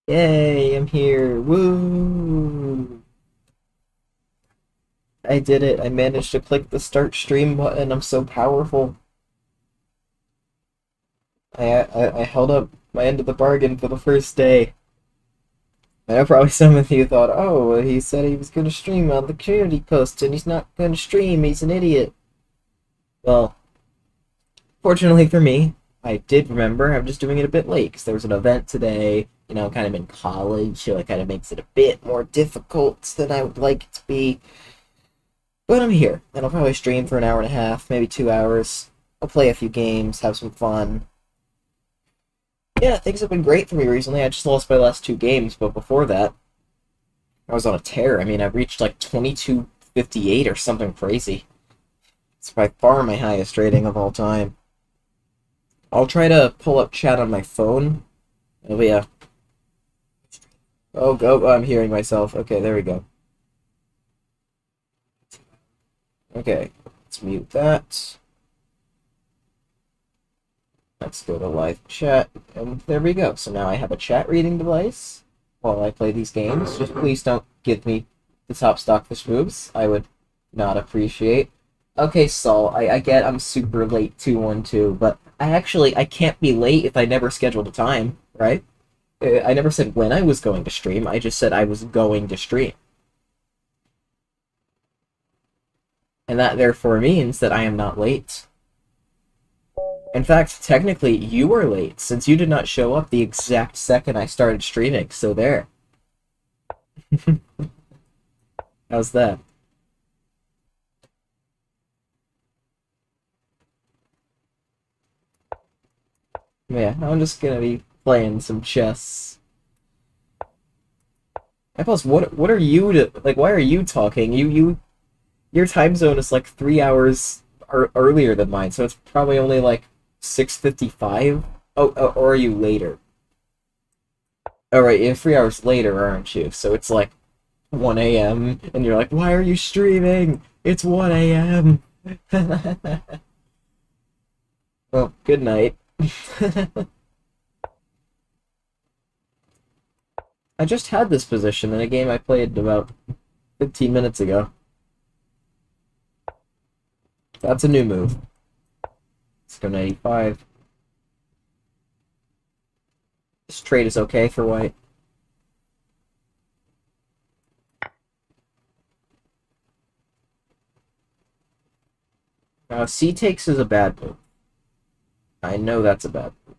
Yay, I'm here. Woo! I did it. I managed to click the start stream button. I'm so powerful. I held up my end of the bargain for the first day. I know probably some of you thought, oh, well, he said he was going to stream on the community post and he's not going to stream. He's an idiot. Well, fortunately for me, I did remember. I'm just doing it a bit late because there was an event today. Kind of in college, so it kind of makes it a bit more difficult than I would like it to be. But I'm here, and I'll probably stream for an hour and a half, maybe 2 hours. I'll play a few games, have some fun. Yeah, things have been great for me recently. I just lost my last two games, but before that, I was on a tear. I mean, I reached like 2258 or something crazy. It's by far my highest rating of all time. I'll try to pull up chat on my phone. Oh, yeah. Oh, go. I'm hearing myself. Okay, there we go. Okay, let's mute that. Let's go to live chat, and there we go. So now I have a chat reading device while I play these games. Just please don't give me the top stockfish moves. I would not appreciate. Okay, Saul, I get I'm super late 212, but I can't be late if I never scheduled a time, right? I never said when I was going to stream. I just said I was going to stream. And that therefore means that I am not late. In fact, technically, you were late, since you did not show up the exact second I started streaming, so there. How's that? Yeah, I'm just gonna be playing some chess. Plus, what are you to like? Why are you talking? Your time zone is like 3 hours earlier than mine, so it's probably only like 6:55. Oh, or are you later? Oh, right, you're 3 hours later, aren't you? So it's like 1 a.m. and you're like, why are you streaming? It's 1 a.m. Well, good night. I just had this position in a game I played about 15 minutes ago. That's a new move. Let's go 95. This trade is okay for white. C takes is a bad move. I know that's a bad move.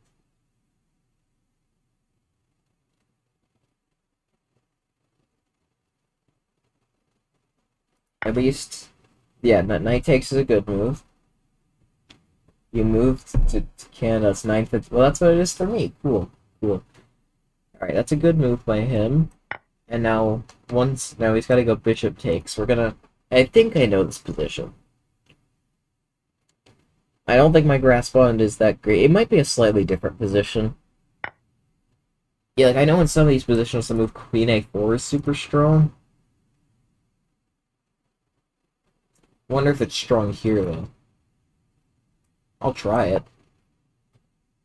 At least, yeah, knight takes is a good move. You moved to Canada. It's 950. Well, that's what it is for me. Cool, cool. All right, that's a good move by him. And now he's got to go bishop takes. We're gonna. I think I know this position. I don't think my grasp on it is that great. It might be a slightly different position. Yeah, like I know in some of these positions the move Queen A4 is super strong. Wonder if it's strong here though. I'll try it.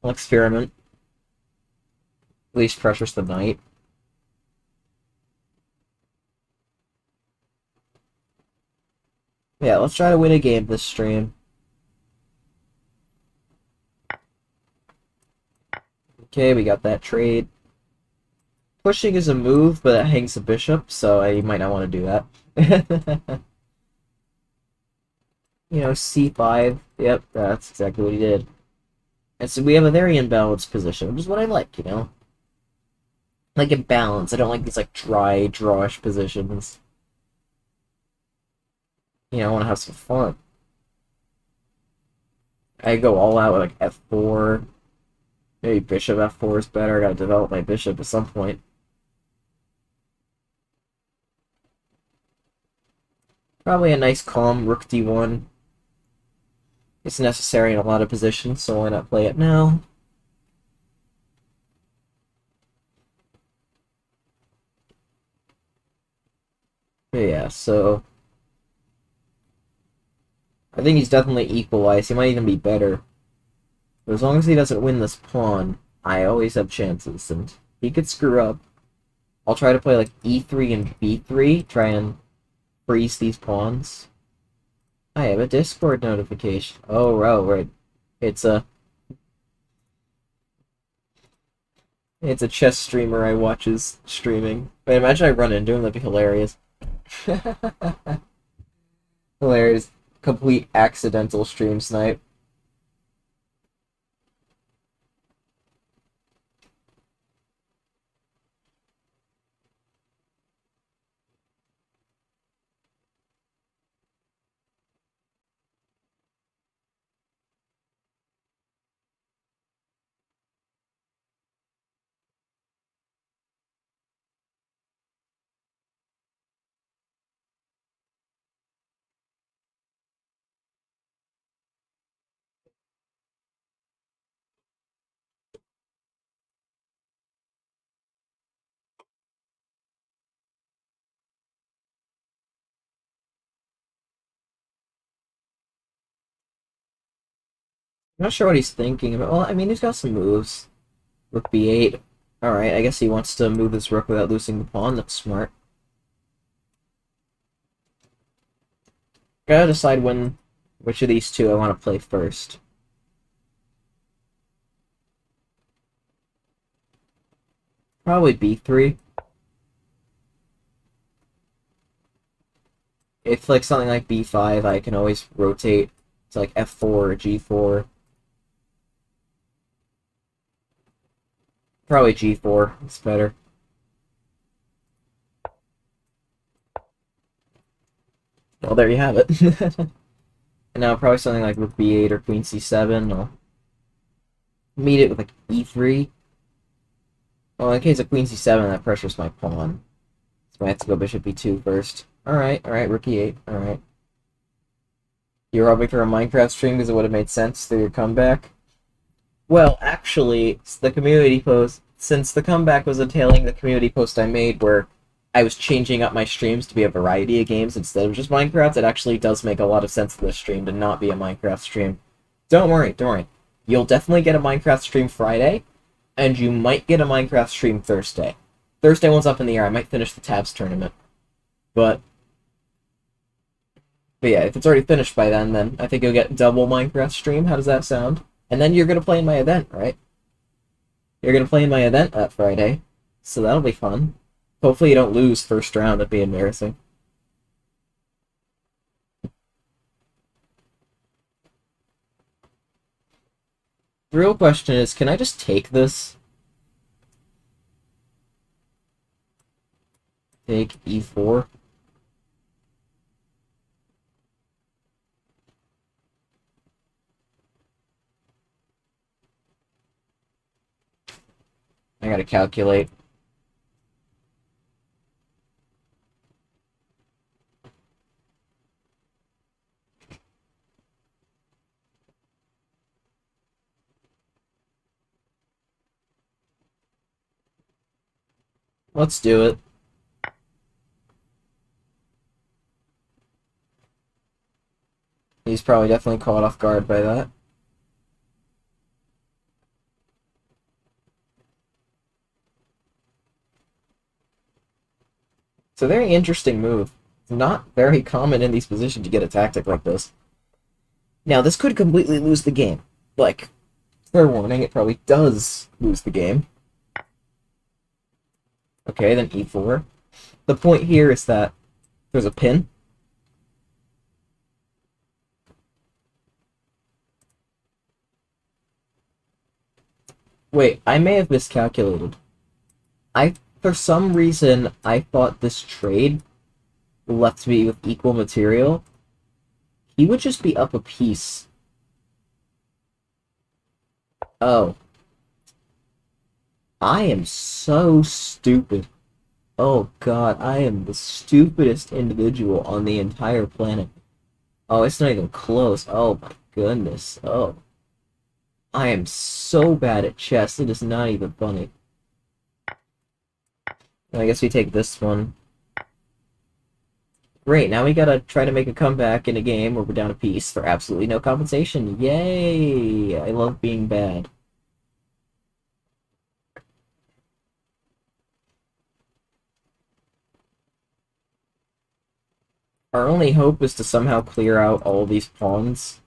I'll experiment. Least pressures the knight. Yeah, let's try to win a game this stream. Okay, we got that trade. Pushing is a move, but it hangs the bishop, so you might not want to do that. C5. Yep, that's exactly what he did. And so we have a very imbalanced position, which is what I like. Like in balance. I don't like these like dry, drawish positions. I want to have some fun. I go all out with like F4. Maybe bishop F4 is better. I gotta develop my bishop at some point. Probably a nice calm rook d1. It's necessary in a lot of positions, so why not play it now? Yeah, so I think he's definitely equalized. He might even be better. But as long as he doesn't win this pawn, I always have chances, and he could screw up. I'll try to play like e3 and b3, try and freeze these pawns. I have a Discord notification. Oh, right. It's a it's a chess streamer I watches streaming. But imagine I run into him, that'd be hilarious. Hilarious. Complete accidental stream snipe. I'm not sure what he's thinking about. Well, I mean, he's got some moves. Rook b8. Alright, I guess he wants to move his rook without losing the pawn. That's smart. Gotta decide which of these two I want to play first. Probably b3. If like something like b5, I can always rotate to like f4 or g4. Probably g4. It's better. Well, there you have it. And now probably something like rook b8 or queen c7. I'll meet it with like e3. Well, in case of queen c7, that pressures my pawn. So I have to go bishop b2 first. Alright, rook e8. Alright. You're hoping for a Minecraft stream because it would have made sense through your comeback? Well, actually, the community post, since the comeback was entailing the community post I made where I was changing up my streams to be a variety of games instead of just Minecraft, it actually does make a lot of sense for this stream to not be a Minecraft stream. Don't worry. You'll definitely get a Minecraft stream Friday, and you might get a Minecraft stream Thursday. Thursday one's up in the air. I might finish the Tabs tournament. But yeah, if it's already finished by then I think you'll get double Minecraft stream. How does that sound? And then you're going to play in my event, right? You're going to play in my event that Friday, so that'll be fun. Hopefully you don't lose first round. That'd be embarrassing. The real question is, can I just take this? Take e4. I gotta calculate. Let's do it. He's probably definitely caught off guard by that. It's a very interesting move. It's not very common in these positions to get a tactic like this. Now, this could completely lose the game. Like, fair warning, it probably does lose the game. Okay, then e4. The point here is that there's a pin. Wait, I may have miscalculated. For some reason, I thought this trade left me with equal material. He would just be up a piece. Oh. I am so stupid. Oh god, I am the stupidest individual on the entire planet. Oh, it's not even close. Oh my goodness. Oh. I am so bad at chess, it is not even funny. I guess we take this one. Great, now we gotta try to make a comeback in a game where we're down a piece for absolutely no compensation. Yay! I love being bad. Our only hope is to somehow clear out all these pawns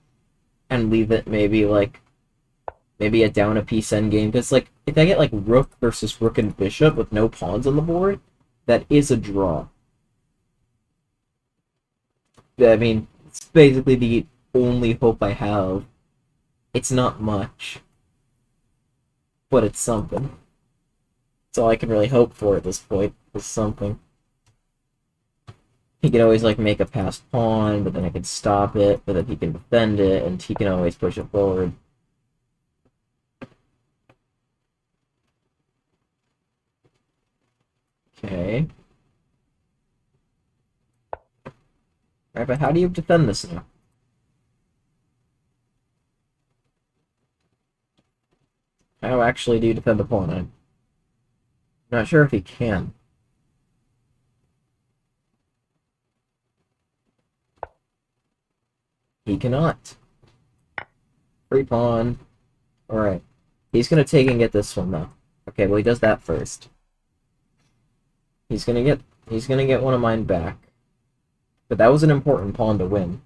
and leave it maybe a down a piece endgame. Because like if I get like rook versus rook and bishop with no pawns on the board, that is a draw. I mean, it's basically the only hope I have. It's not much, but it's something. That's all I can really hope for at this point, is something. He could always like make a passed pawn, but then I could stop it, but then he can defend it, and he can always push it forward. Okay. Alright, but how do you defend this now? How actually do you defend the pawn? I'm not sure if he can. He cannot. Free pawn. Alright. He's gonna take and get this one though. Okay, well he does that first. He's gonna get one of mine back. But that was an important pawn to win.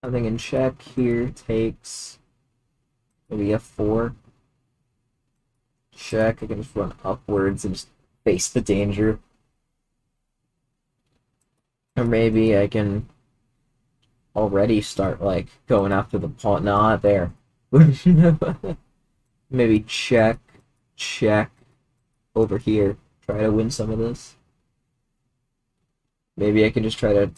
Nothing in check here takes maybe f4. Check. I can just run upwards and just face the danger. Or maybe I can already start like going after the pawn. Not there. Maybe check, check over here. Try to win some of this. Maybe I can just try to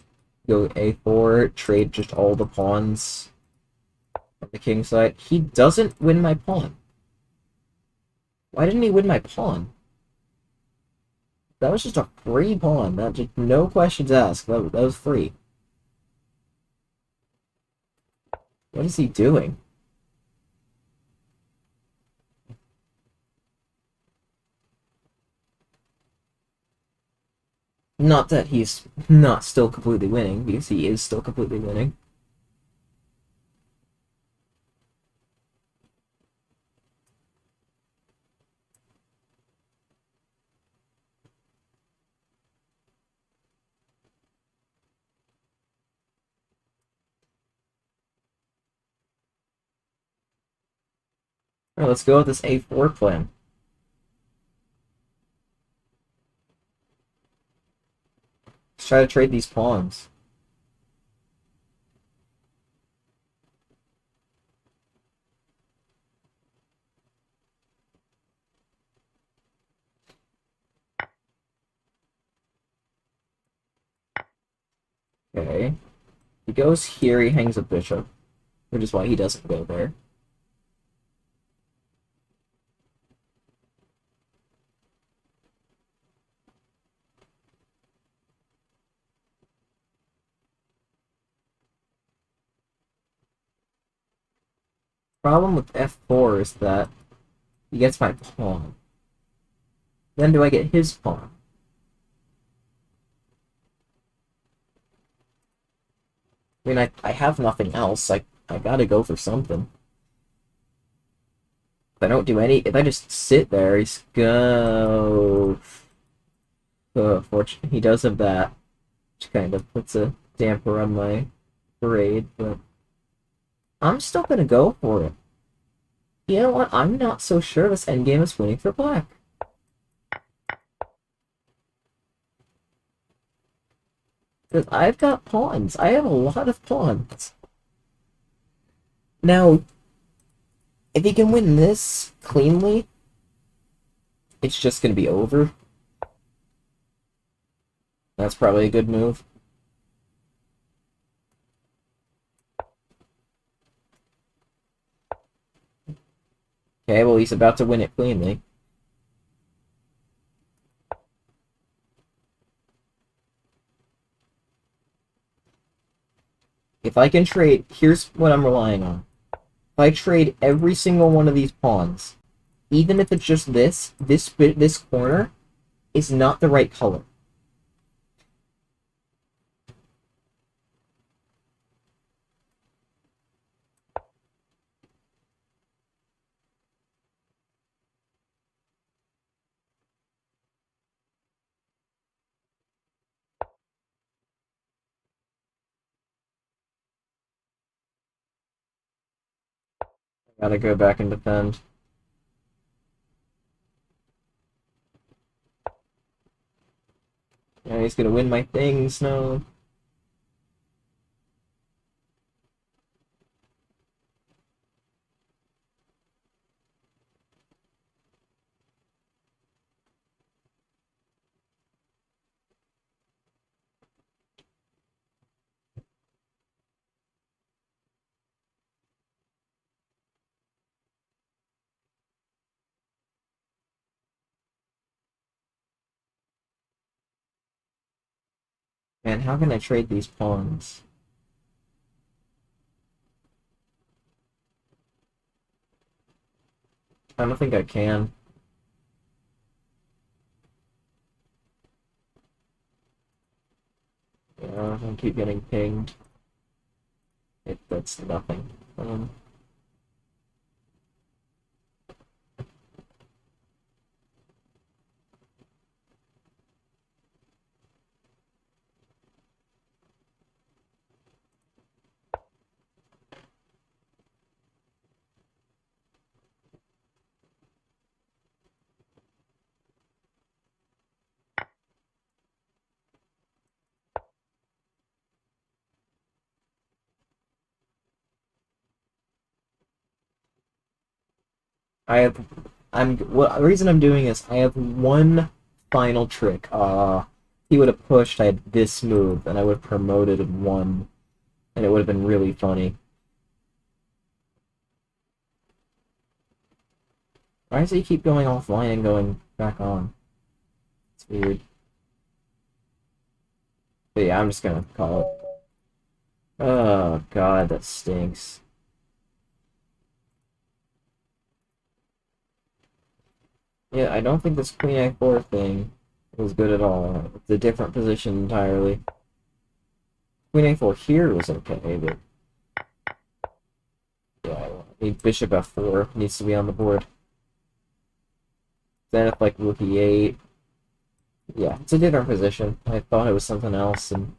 go a4, trade just all the pawns on the king side. He doesn't win my pawn. Why didn't he win my pawn? That was just a free pawn. That just no questions asked. That was free. What is he doing? Not that he's not still completely winning, because he is still completely winning. Alright, let's go with this a4 plan. Let's try to trade these pawns. Okay. He goes here, he hangs a bishop, which is why he doesn't go there. Problem with f4 is that he gets my pawn. Then do I get his pawn? I mean, I have nothing else. I gotta go for something. If I don't do any, if I just sit there, he's go. Fortunately, he does have that, which kind of puts a damper on my parade, but I'm still gonna go for it. You know what? I'm not so sure this endgame is winning for black. Because I've got pawns. I have a lot of pawns. Now, if he can win this cleanly, it's just gonna be over. That's probably a good move. Okay, well, he's about to win it cleanly. If I can trade, here's what I'm relying on. If I trade every single one of these pawns, even if it's just this corner is not the right color. I gotta go back and defend. Yeah, he's gonna win my things, no. Man, how can I trade these pawns? I don't think I can. Yeah, I keep getting pinged. That's nothing. I have the reason I'm doing this, I have one final trick. He would have pushed, I had this move, and I would have promoted and won. And it would have been really funny. Why does he keep going offline and going back on? It's weird. But yeah, I'm just gonna call it. Oh god, that stinks. Yeah, I don't think this Queen A4 thing was good at all. It's a different position entirely. Queen A4 here was okay, but yeah, I need Bishop F4 needs to be on the board. Then if like Rook E8, yeah, it's a different position. I thought it was something else, and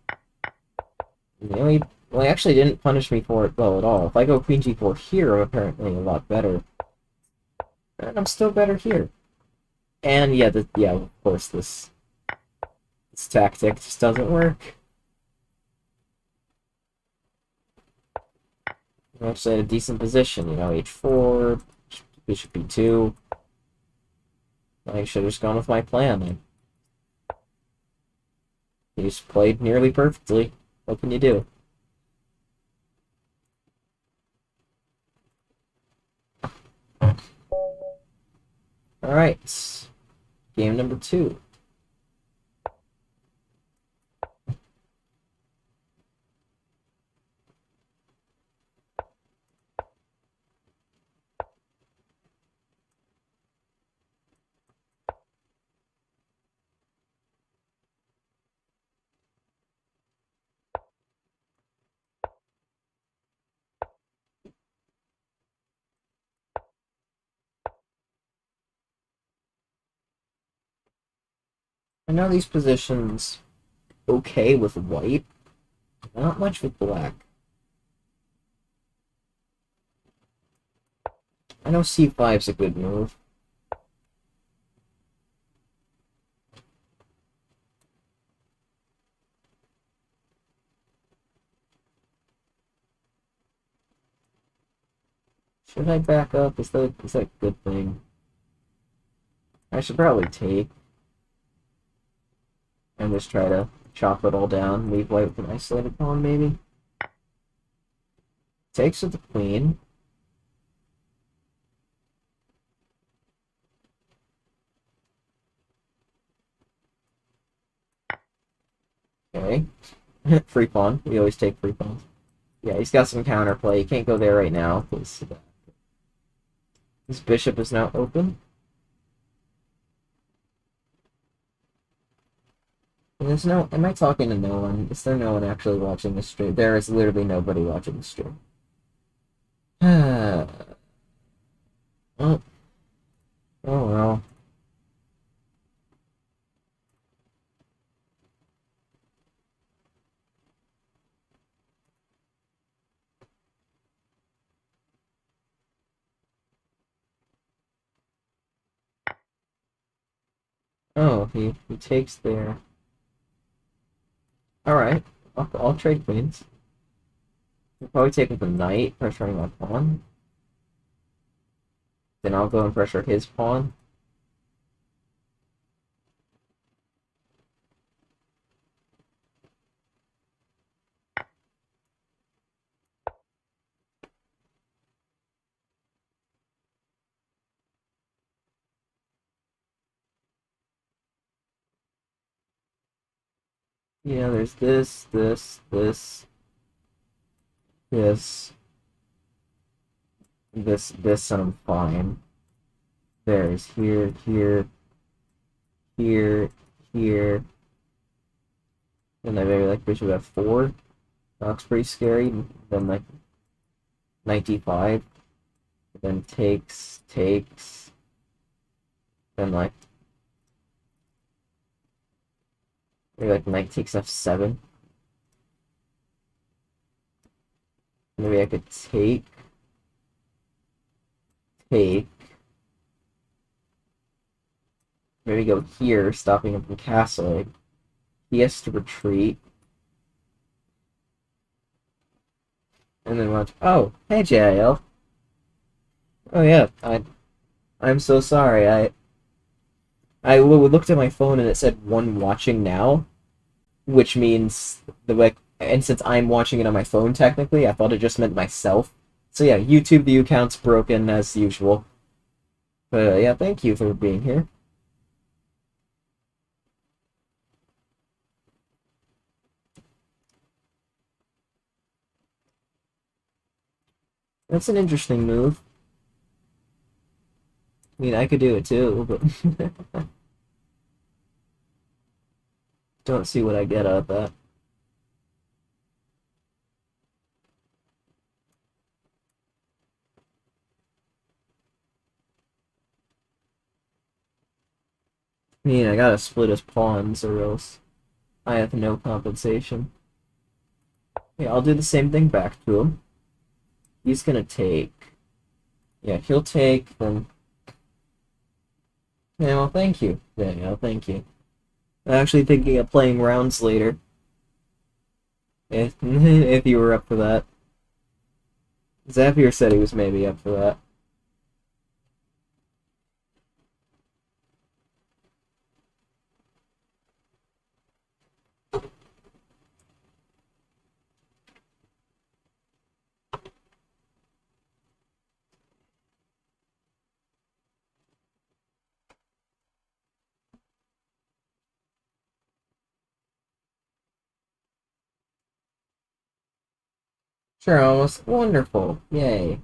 you know, he actually didn't punish me for it well at all. If I go Queen G4 here, I'm apparently a lot better, and I'm still better here. And yeah, yeah, of course this tactic just doesn't work. I'm actually in a decent position, you know, H4, Bishop B2. I should have just gone with my plan. You just played nearly perfectly. What can you do? Alright. Game number 2. I know these positions okay with white, not much with black. I know C5's a good move. Should I back up? Is that a good thing? I should probably take and just try to chop it all down, leave white with an isolated pawn, maybe. Takes with the queen. Okay. Free pawn. We always take free pawns. Yeah, he's got some counterplay. You can't go there right now, because This bishop is now open. And there's no. Am I talking to no one? Is there no one actually watching the stream? There is literally nobody watching the stream. Oh, oh well. Oh, he takes there. Alright. I'll trade queens. He'll probably take with the knight, pressuring my pawn. Then I'll go and pressure his pawn. Yeah, there's this, this, and I'm fine. There's here, here, and then maybe like bishop f4. That looks pretty scary. Then like knight d5. Then takes. Then like maybe like knight takes f7. Maybe I could take. Maybe go here, stopping him from castling. He has to retreat. And then watch. Oh, hey JIL. Oh yeah, I'm so sorry. I looked at my phone and it said one watching now, which means the like. And since I'm watching it on my phone, technically, I thought it just meant myself. So yeah, YouTube the account's broken as usual. But yeah, thank you for being here. That's an interesting move. I mean, I could do it too, but don't see what I get out of that. I mean, I gotta split his pawns or else I have no compensation. Yeah, I'll do the same thing back to him. He's gonna take. Yeah, he'll take, then. Yeah, well, thank you. Yeah, thank you. I'm actually thinking of playing rounds later. If you were up for that. Zapier said he was maybe up for that. Sure, almost wonderful. Yay.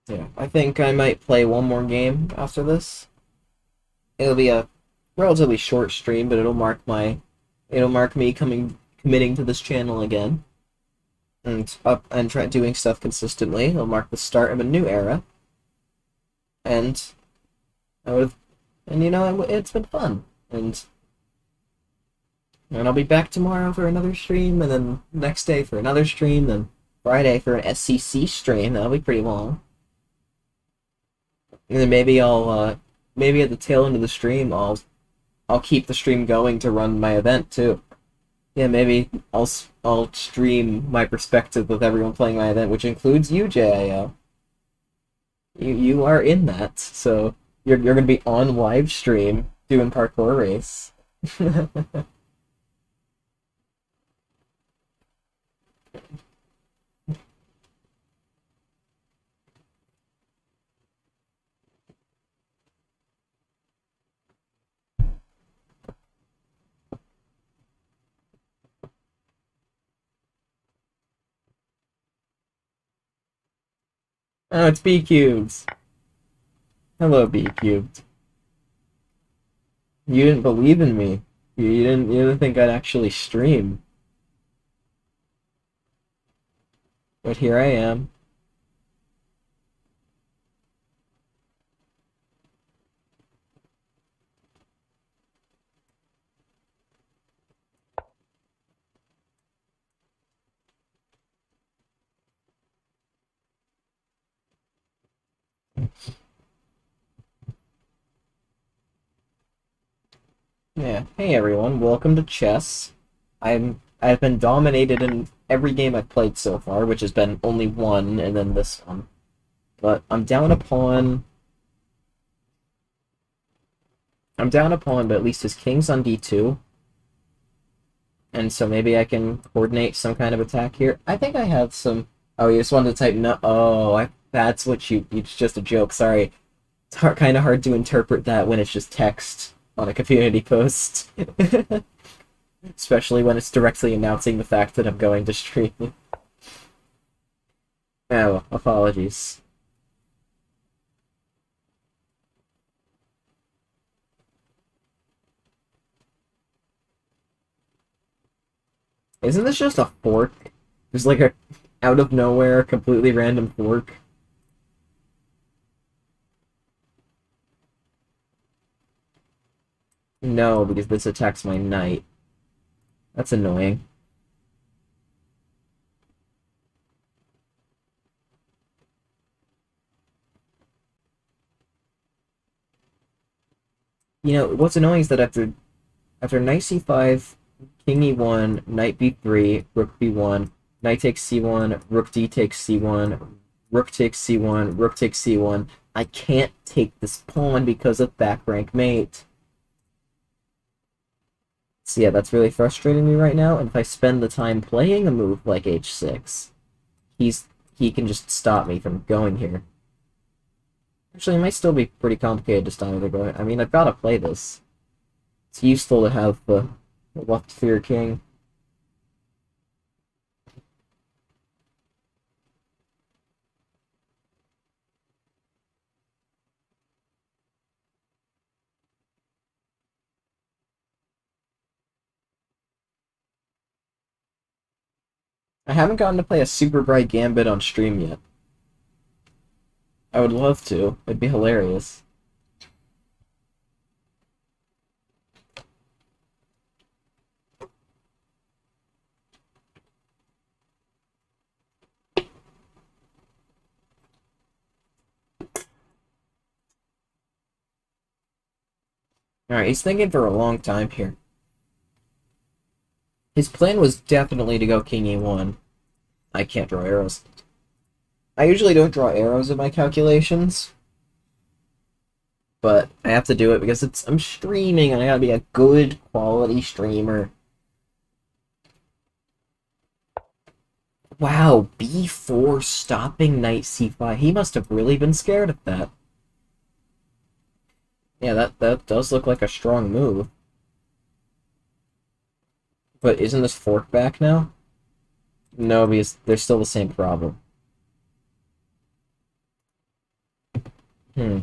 Yeah, I think I might play one more game after this. It'll be a relatively short stream, but it'll mark me committing to this channel again and doing stuff consistently. It'll mark the start of a new era, and I would, and it's been fun, and I'll be back tomorrow for another stream, and then next day for another stream, then Friday for an SCC stream. That'll be pretty long. And then maybe at the tail end of the stream, I'll keep the stream going to run my event too. Yeah, maybe I'll stream my perspective of everyone playing my event, which includes you, JIO. You are in that, so you're gonna be on live stream doing parkour race. Oh, it's B cubes. Hello, B cubed. You didn't believe in me. You didn't think I'd actually stream. But here I am. Yeah. Hey everyone, welcome to chess. I've been dominated in every game I've played so far, which has been only one and then this one. But I'm down a pawn, but at least his king's on D2. And so maybe I can coordinate some kind of attack here. I think I have some. Oh, you just wanted to type no. Oh, that's what it's just a joke. Sorry. It's kind of hard to interpret that when it's just text on a community post. Especially when it's directly announcing the fact that I'm going to stream. Oh, apologies. Isn't this just a fork? There's like a out of nowhere, completely random fork. No, because this attacks my knight. That's annoying. You know, what's annoying is that after knight c5, king e1, knight b3, rook b1, knight takes c1, rook d takes c1, rook takes c1, rook takes c1, I can't take this pawn because of back rank mate. So yeah, that's really frustrating me right now, and if I spend the time playing a move like h6, he can just stop me from going here. Actually, it might still be pretty complicated to stop me from going. I mean, I've got to play this. It's useful to have the left for your king. I haven't gotten to play a Super Bright Gambit on stream yet. I would love to. It'd be hilarious. Alright, he's thinking for a long time here. His plan was definitely to go king e1. I can't draw arrows. I usually don't draw arrows in my calculations, but I have to do it because I'm streaming and I gotta be a good quality streamer. Wow, b4 stopping knight c5. He must have really been scared of that. Yeah, that does look like a strong move. But isn't this fork back now? No, because there's still the same problem. Hmm.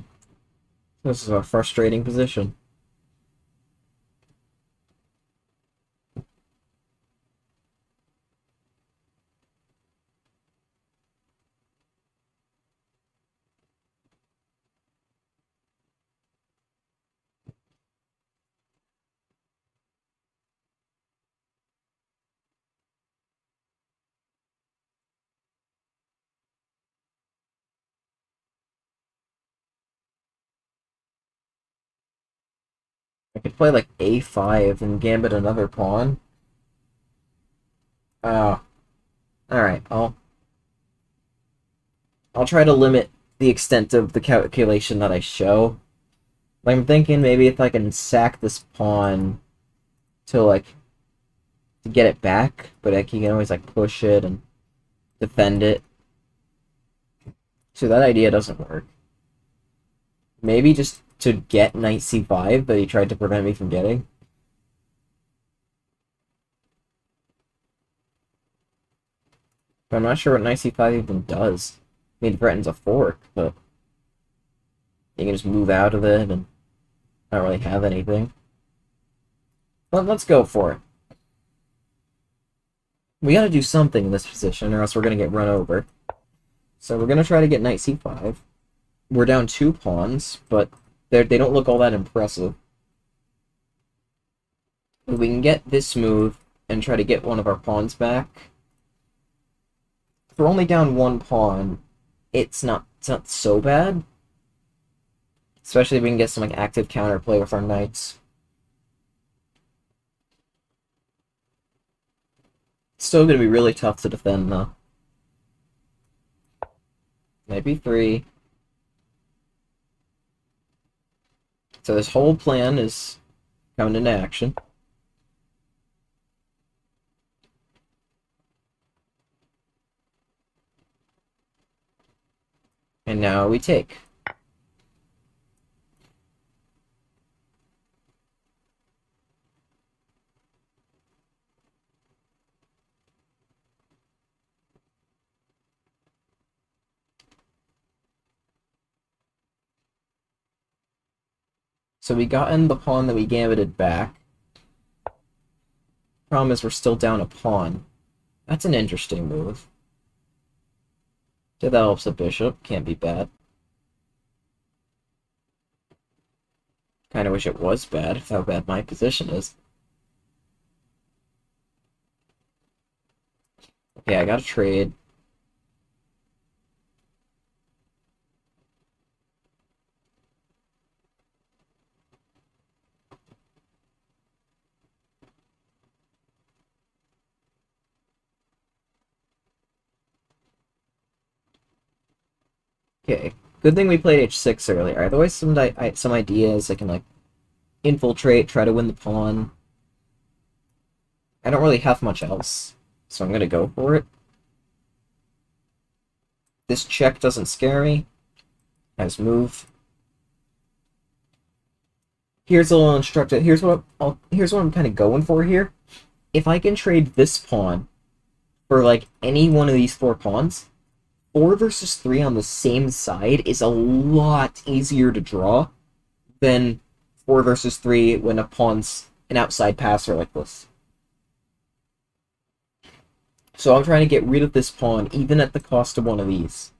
This is a frustrating position. I could play like a5 and gambit another pawn. Oh, alright. I'll try to limit the extent of the calculation that I show. Like, I'm thinking maybe if I can sack this pawn to like to get it back, but like you can always like push it and defend it. So that idea doesn't work. Maybe just to get knight c5 that he tried to prevent me from getting. But I'm not sure what knight c5 even does. I mean, it threatens a fork, but you can just move out of it and not really have anything. But let's go for it. We gotta do something in this position, or else we're gonna get run over. So we're gonna try to get knight c5. We're down 2 pawns, but they don't look all that impressive. If we can get this move and try to get one of our pawns back. If we're only down 1 pawn, it's not so bad. Especially if we can get some like active counterplay with our knights. It's still gonna be really tough to defend though. Knight b3. So this whole plan is coming into action. And now we take. So we got in the pawn that we gambited back. Problem is we're still down a pawn. That's an interesting move. Develops a bishop, can't be bad. Kinda wish it was bad, if how bad my position is. Okay, I gotta trade. Okay, good thing we played h6 earlier. I have always some ideas I can like infiltrate, try to win the pawn. I don't really have much else, so I'm gonna go for it. This check doesn't scare me. Nice move. Here's a little instructive. Here's what I'm kind of going for here. If I can trade this pawn for like any one of these 4 pawns, 4 versus 3 on the same side is a lot easier to draw than 4 versus 3 when a pawn's an outside passer like this. So I'm trying to get rid of this pawn even at the cost of one of these.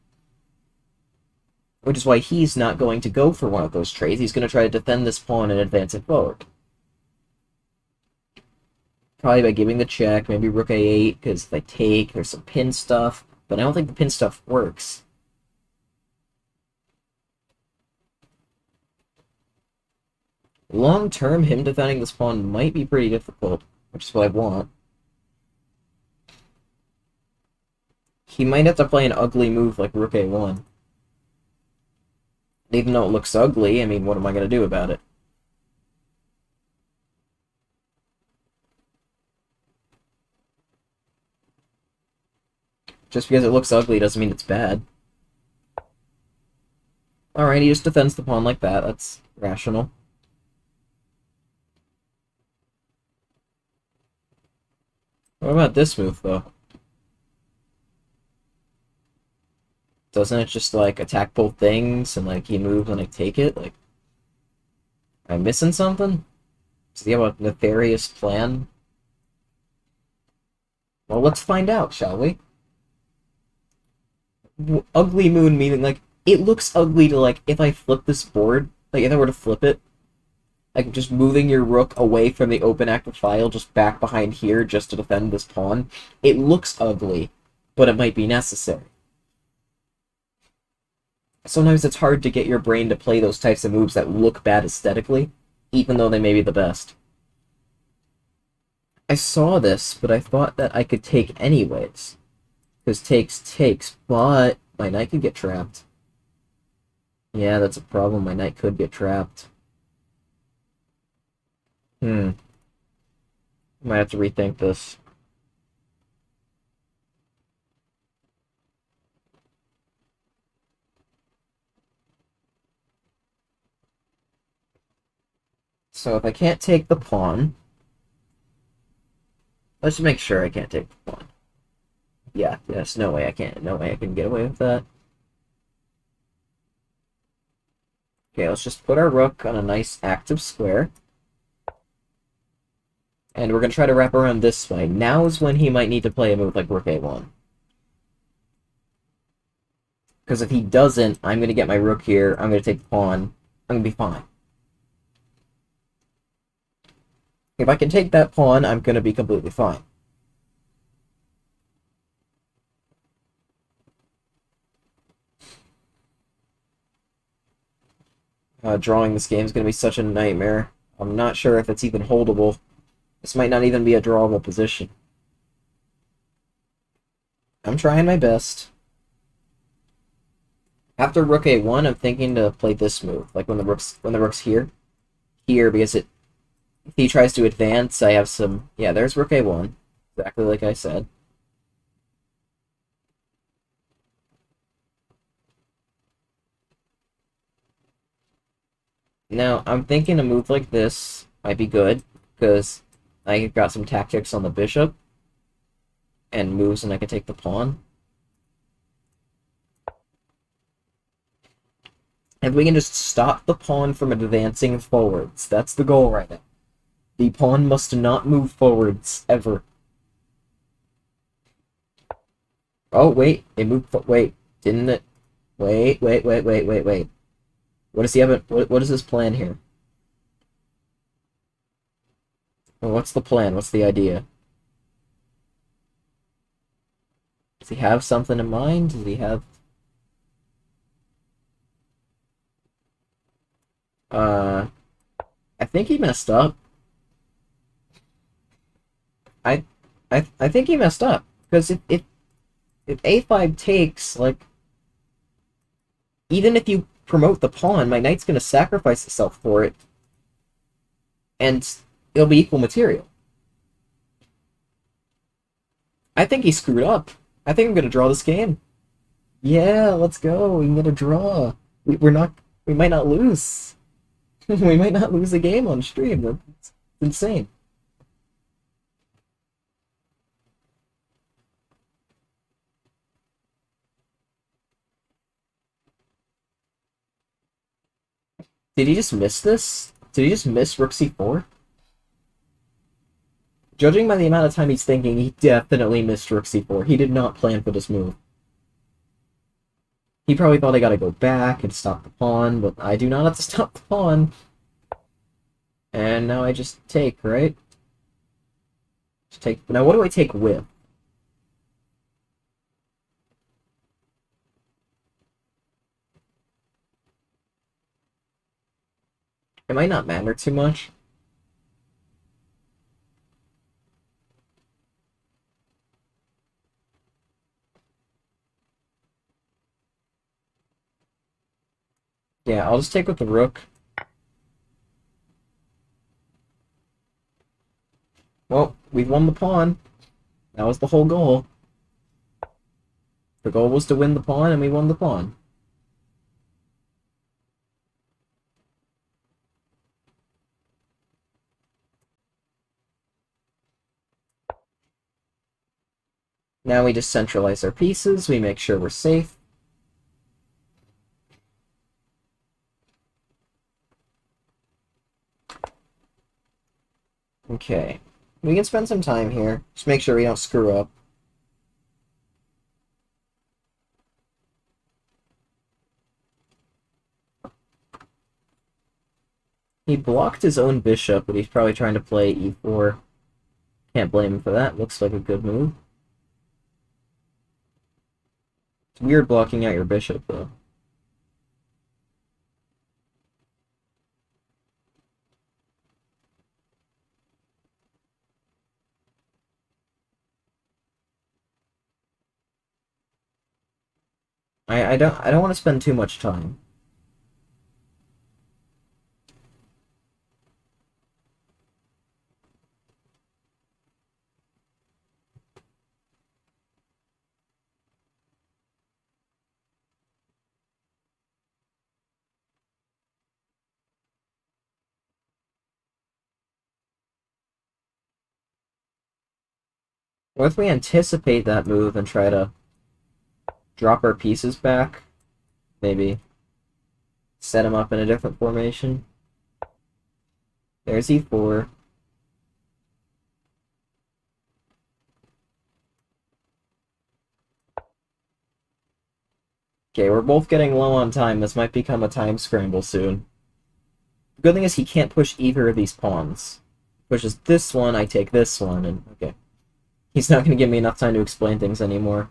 Which is why he's not going to go for one of those trades. He's going to try to defend this pawn and advance it forward. Probably by giving the check, maybe rook a8, because if I take, there's some pin stuff. But I don't think the pin stuff works. Long term, him defending this pawn might be pretty difficult, which is what I want. He might have to play an ugly move like rook a1. Even though it looks ugly, I mean, what am I going to do about it? Just because it looks ugly doesn't mean it's bad. Alright, he just defends the pawn like that. That's rational. What about this move, though? Doesn't it just, like, attack both things, and, like, he moves and I take it? Like, am I missing something? Does he have a nefarious plan? Well, let's find out, shall we? Ugly moon meaning, like, it looks ugly to, like, if I flip this board, like, if I were to flip it, like, just moving your rook away from the open active file, just back behind here, just to defend this pawn, it looks ugly, but it might be necessary. Sometimes it's hard to get your brain to play those types of moves that look bad aesthetically, even though they may be the best. I saw this, but I thought that I could take anyways. Because takes, but my knight could get trapped. Yeah, that's a problem. My knight could get trapped. Might have to rethink this. So if I can't take the pawn... Let's just make sure I can't take the pawn. Yeah, there's no way I can't. No way I can get away with that. Okay, let's just put our rook on a nice active square. And we're going to try to wrap around this way. Now is when he might need to play a move like rook a1. Because if he doesn't, I'm going to get my rook here. I'm going to take the pawn. I'm going to be fine. If I can take that pawn, I'm going to be completely fine. Drawing this game is going to be such a nightmare. I'm not sure if it's even holdable. This might not even be a drawable position. I'm trying my best. After rook a1, I'm thinking to play this move, like when the rook's here, because if he tries to advance, I have some. Yeah, there's rook a1, exactly like I said. Now I'm thinking a move like this might be good because I got some tactics on the bishop and moves, and I can take the pawn. If we can just stop the pawn from advancing forwards, that's the goal right now. The pawn must not move forwards, ever. Oh, wait, it moved, wait, didn't it? Wait. What does he have, what is his plan here? What's the plan? What's the idea? Does he have something in mind? Does he have... Uh, I think he messed up. I, I think he messed up. Because if a5 takes, like, even if you promote the pawn, my knight's going to sacrifice itself for it, and it'll be equal material. I think he screwed up. I think I'm going to draw this game. Yeah, let's go. We can get a draw. We're not. We might not lose. We might not lose a game on stream. That's insane. Did he just miss this? Did he just miss rook c4? Judging by the amount of time he's thinking, he definitely missed rook c4. He did not plan for this move. He probably thought I gotta go back and stop the pawn, but I do not have to stop the pawn. And now I just take, right? Just take. Now what do I take with? It might not matter too much. Yeah, I'll just take with the rook. Well, we won the pawn. That was the whole goal. The goal was to win the pawn, and we won the pawn. Now we just centralize our pieces, we make sure we're safe. Okay. We can spend some time here. Just make sure we don't screw up. He blocked his own bishop, but he's probably trying to play e4. Can't blame him for that. Looks like a good move. It's weird blocking out your bishop, though. I don't want to spend too much time. What if we anticipate that move and try to drop our pieces back? Maybe. Set him up in a different formation. There's e4. Okay, we're both getting low on time. This might become a time scramble soon. The good thing is he can't push either of these pawns. Pushes this one, I take this one, and okay. He's not going to give me enough time to explain things anymore.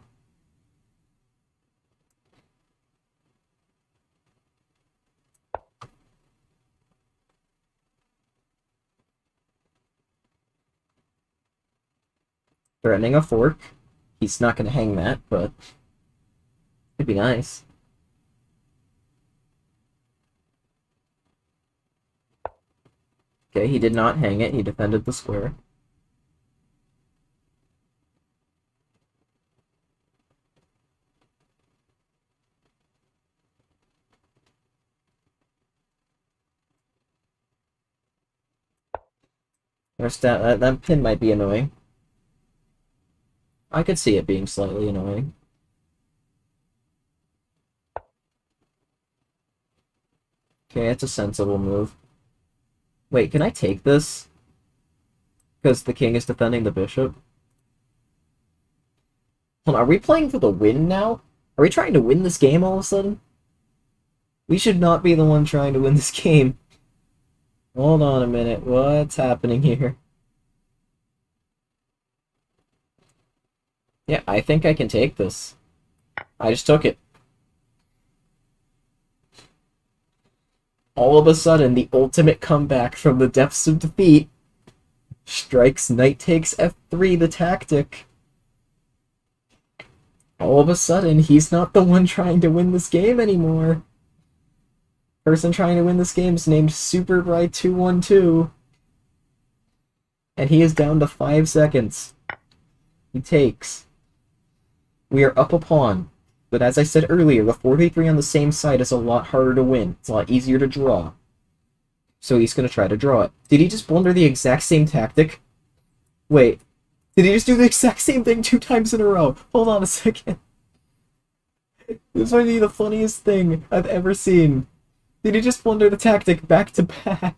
Threatening a fork. He's not going to hang that, but it'd be nice. Okay, he did not hang it. He defended the square. That pin might be annoying. I could see it being slightly annoying. Okay, it's a sensible move. Wait, can I take this? Because the king is defending the bishop? Hold on, are we playing for the win now? Are we trying to win this game all of a sudden? We should not be the one trying to win this game. Hold on a minute, what's happening here? Yeah, I think I can take this. I just took it. All of a sudden, the ultimate comeback from the depths of defeat. Strikes knight takes f3, the tactic. All of a sudden, he's not the one trying to win this game anymore. Person trying to win this game is named SuperBright212. And he is down to 5 seconds. He takes. We are up a pawn. But as I said earlier, the 4v3 on the same side is a lot harder to win. It's a lot easier to draw. So he's going to try to draw it. Did he just blunder the exact same tactic? Wait. Did he just do the exact same thing 2 times in a row? Hold on a second. This might be the funniest thing I've ever seen. Did he just blunder the tactic back to back?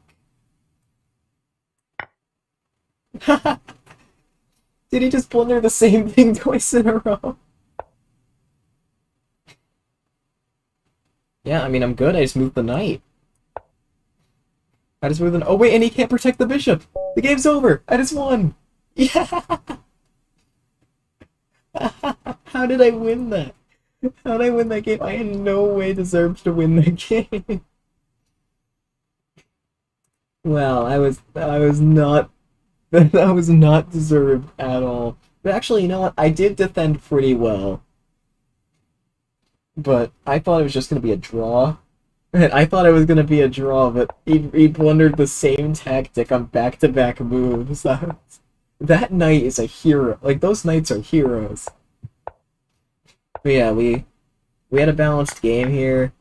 Did he just blunder the same thing twice in a row? Yeah, I mean, I'm good. I just moved the knight. I just moved the... Oh, wait, and he can't protect the bishop. The game's over. I just won. Yeah. How did I win that? How did I win that game? I in no way deserved to win that game. Well, I was not... That was not deserved at all. But actually, you know what? I did defend pretty well. But I thought it was just going to be a draw. I thought it was going to be a draw, but he blundered the same tactic on back-to-back moves. That knight is a hero. Like, those knights are heroes. But yeah, we had a balanced game here.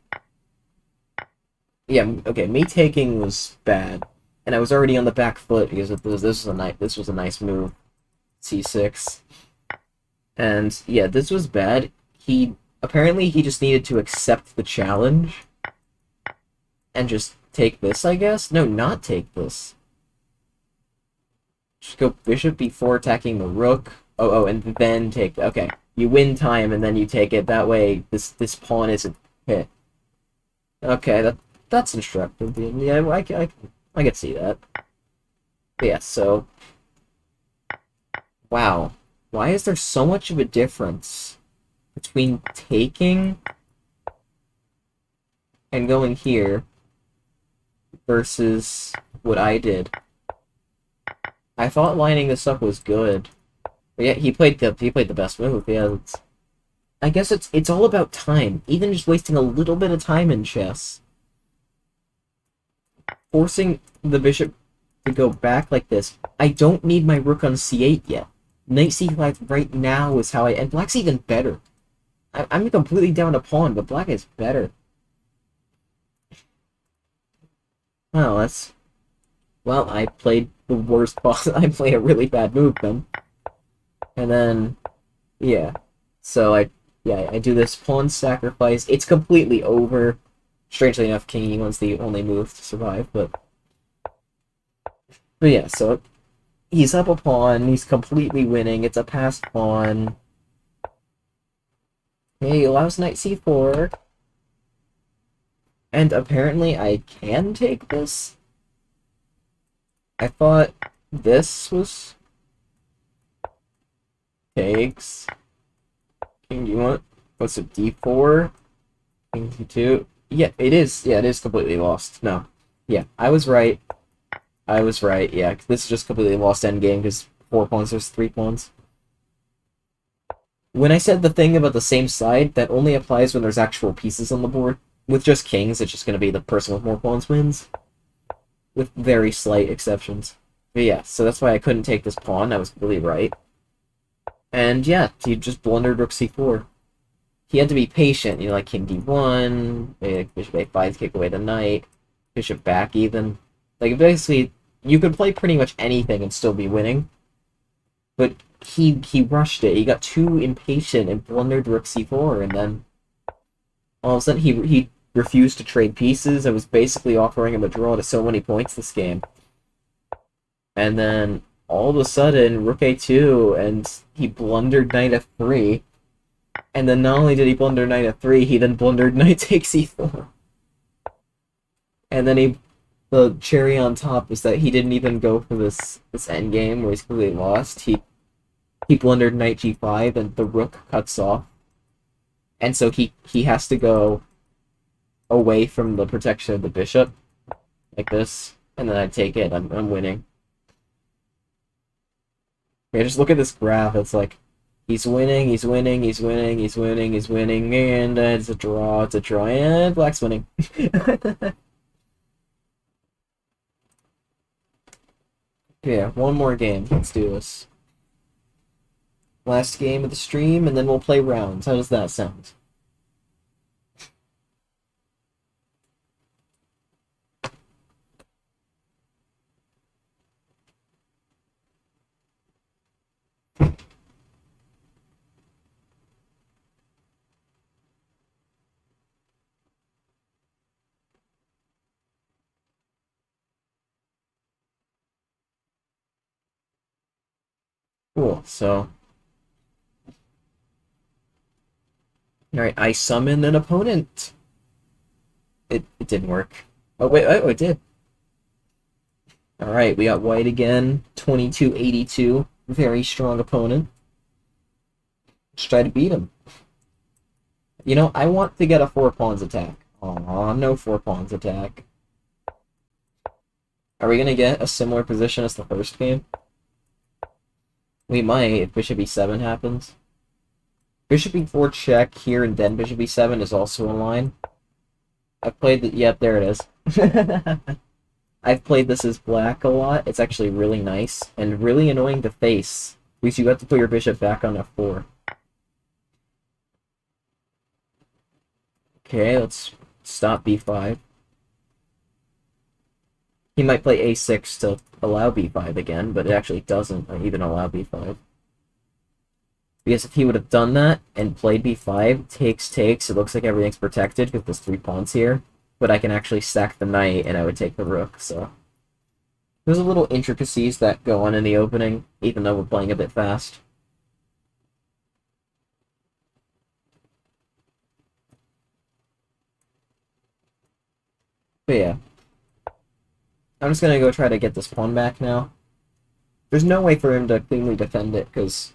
Yeah, okay, me taking was bad. And I was already on the back foot because this was a nice move. C6. And yeah, this was bad. Apparently he just needed to accept the challenge and just take this, I guess? No, not take this. Just go bishop b4 attacking the rook. Oh, and then take... Okay, you win time and then you take it. That way this pawn isn't hit. Okay, that's instructive. Yeah, I can see that. But yeah, so... Wow. Why is there so much of a difference between taking and going here versus what I did? I thought lining this up was good. But yeah, he played the best move. Yeah, I guess it's all about time. Even just wasting a little bit of time in chess. Forcing the bishop to go back like this. I don't need my rook on c8 yet. Knight c5 right now is how and black's even better. I'm completely down a pawn, but black is better. Well, I played the worst boss. I played a really bad move then. And then, yeah. So I do this pawn sacrifice. It's completely over. Strangely enough, king e1's the only move to survive, but yeah, so he's up a pawn, he's completely winning, it's a passed pawn. He allows knight c4, and apparently I can take this? I thought this was... Takes. King d1, what's it, d4? King d2? Yeah, it is. Yeah, it is completely lost. No. Yeah, I was right. I was right. Yeah, this is just completely lost endgame because 4 pawns versus 3 pawns. When I said the thing about the same side, that only applies when there's actual pieces on the board. With just kings, it's just going to be the person with more pawns wins. With very slight exceptions. But yeah, so that's why I couldn't take this pawn. I was completely right. And yeah, he just blundered rook c4. He had to be patient, you know, like king d1, bishop a5 to kick away the knight, bishop back even. Like, basically, you could play pretty much anything and still be winning. But he rushed it. He got too impatient and blundered rook c4, and then all of a sudden he refused to trade pieces. I was basically offering him a draw to so many points this game. And then all of a sudden, rook a2, and he blundered knight f3. And then not only did he blunder knight f3, he then blundered knight takes e4. And then the cherry on top is that he didn't even go for this endgame where he's completely lost. He blundered knight g5, and the rook cuts off. And so he has to go away from the protection of the bishop, like this. And then I take it. I'm winning. Okay, just look at this graph. It's like, he's winning, he's winning, he's winning, he's winning, he's winning, and it's a draw, and black's winning. Yeah, one more game. Let's do this. Last game of the stream, and then we'll play rounds. How does that sound? Cool, so... Alright, I summon an opponent. It didn't work. Oh, wait, oh, it did. Alright, we got white again. 2282. Very strong opponent. Let's try to beat him. You know, I want to get a 4 pawns attack. Aw, no 4 pawns attack. Are we gonna get a similar position as the first game? We might, if bishop e7 happens. Bishop e4 check here, and then bishop e7 is also in line. I've played the... Yep, there it is. I've played this as black a lot. It's actually really nice, and really annoying to face, because you have to put your bishop back on f4. Okay, let's stop b5. He might play a6 to allow b5 again, but it actually doesn't even allow b5. Because if he would have done that and played b5, takes, it looks like everything's protected because there's 3 pawns here. But I can actually sack the knight and I would take the rook, so... There's a little intricacies that go on in the opening, even though we're playing a bit fast. But yeah. I'm just gonna go try to get this pawn back now. There's no way for him to cleanly defend it, because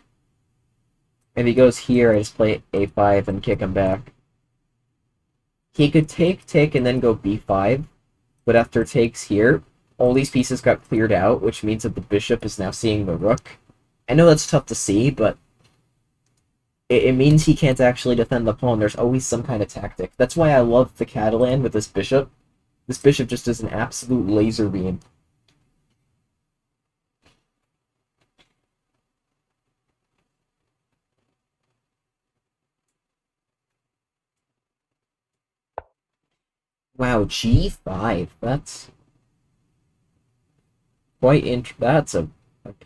if he goes here, I just play a5 and kick him back. He could take, and then go b5, but after takes here, all these pieces got cleared out, which means that the bishop is now seeing the rook. I know that's tough to see, but it means he can't actually defend the pawn. There's always some kind of tactic. That's why I love the Catalan with this bishop. This bishop just is an absolute laser beam. Wow, g5. That's quite that's an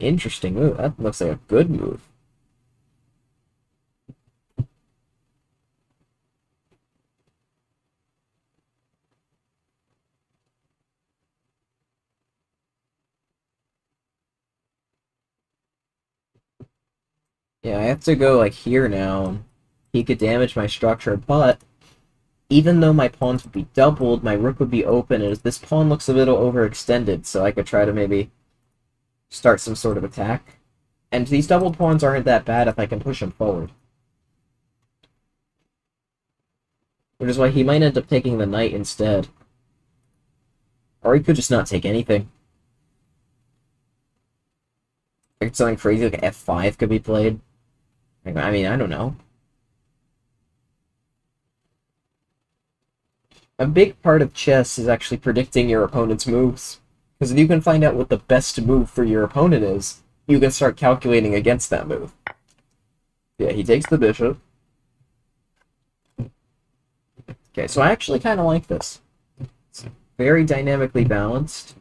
interesting move. That looks like a good move. Yeah, I have to go, like, here now. He could damage my structure, but even though my pawns would be doubled, my rook would be open, and this pawn looks a little overextended, so I could try to maybe start some sort of attack. And these doubled pawns aren't that bad if I can push them forward. Which is why he might end up taking the knight instead. Or he could just not take anything. Like something crazy like F5 could be played. Like, I mean, I don't know. A big part of chess is actually predicting your opponent's moves. Because if you can find out what the best move for your opponent is, you can start calculating against that move. Yeah, he takes the bishop. Okay, so I actually kind of like this. It's very dynamically balanced.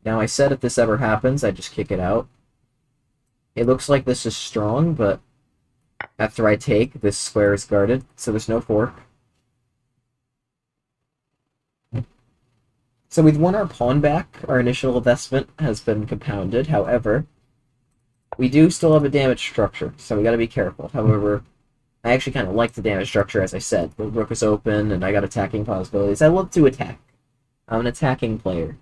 Now, I said if this ever happens, I just kick it out. It looks like this is strong, but after I take, this square is guarded, so there's no fork. So we've won our pawn back. Our initial investment has been compounded. However, we do still have a damage structure, so we gotta be careful. However, I actually kind of like the damage structure, as I said. The rook is open, and I got attacking possibilities. I love to attack. I'm an attacking player.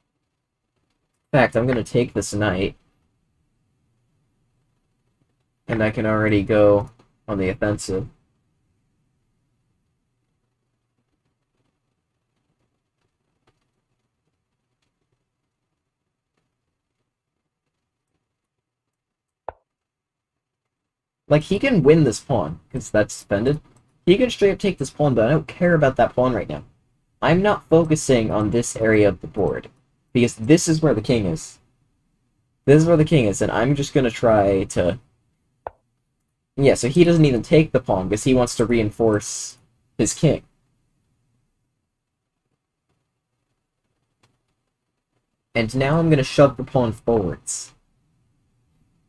In fact, I'm gonna take this knight, and I can already go on the offensive. Like, he can win this pawn, because that's defended. He can straight up take this pawn, but I don't care about that pawn right now. I'm not focusing on this area of the board, because this is where the king is. This is where the king is, and I'm just going to try to... Yeah, so he doesn't even take the pawn, because he wants to reinforce his king. And now I'm going to shove the pawn forwards.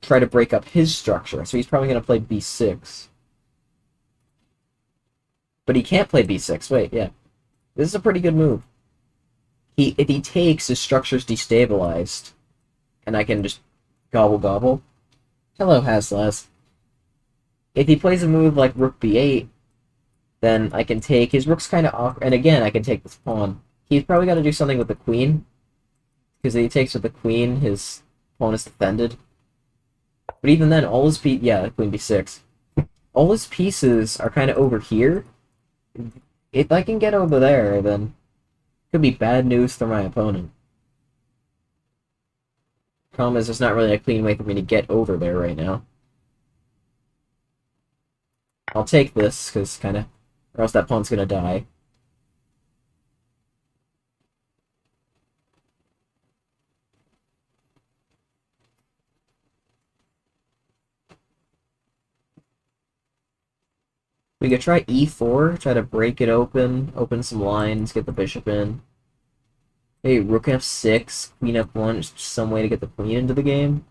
Try to break up his structure, so he's probably going to play b6. But he can't play b6, wait, yeah. This is a pretty good move. If he takes, his structure's destabilized. And I can just gobble gobble. Hello, Haslaz. If he plays a move like rook b8, then I can take... His rook's kind of awkward. And again, I can take this pawn. He's probably got to do something with the queen. Because if he takes with the queen, his pawn is defended. But even then, all his pieces... Yeah, queen b6. All his pieces are kind of over here. If I can get over there, then it could be bad news for my opponent. Problem is, there's not really a clean way for me to get over there right now. I'll take this, because kind of... Or else that pawn's gonna die. We could try e4, try to break it open some lines, get the bishop in. Hey, rook f6, queen f1, just some way to get the queen into the game.